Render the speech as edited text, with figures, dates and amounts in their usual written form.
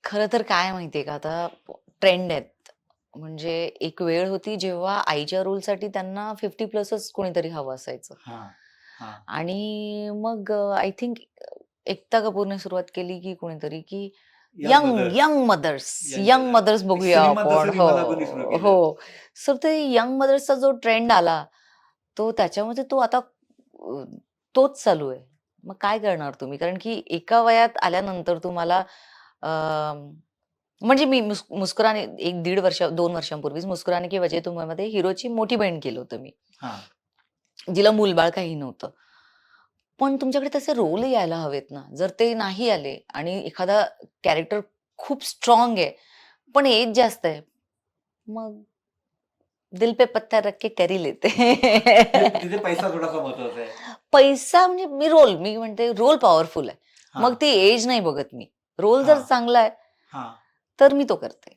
खरं तर काय माहितीये का, आता ट्रेंड आहेत. म्हणजे एक वेळ होती जेव्हा आईच्या रोलसाठी त्यांना 50 प्लसच कोणीतरी हवं असायचं. हां, हां. आणि मग आय थिंक एकता कपूरने सुरुवात केली की कोणीतरी की young mothers, young mothers, young young mothers. Mothers एक बघूया सिनेमा आपण. तसं हो, विमला गुनी सुरू हो. केलं. सर ते यंग मदर्सचा जो ट्रेंड आला, तो त्याच्यामध्ये तो आता तोच चालू आहे. मग काय करणार तुम्ही? कारण की एका वयात आल्यानंतर तुम्हाला म्हणजे मी मुस्कुराने 1-1.5 वर्ष 2 वर्षांपूर्वीच मुस्कुराने की वजह तुम मध्ये हिरोची मोठी बहीण केलं होतं मी. हां. जिला मूलबाळ काही नव्हतं. पण तुमच्याकडे तसे रोल यायला हवेत ना. जर ते नाही आले आणि एखादा कॅरेक्टर खूप स्ट्राँग आहे, पण एज जास्त आहे. मग दिल पे पत्थर रख के कर ही लेते. म्हणजे तिथे पैसा थोडासा महत्वाचा आहे. पैसा म्हणजे मी म्हणते रोल पॉवरफुल आहे. मग हां, ती एज नाही बघत मी. रोल जर हां, चांगला आहे, हां. तर मी तो करते.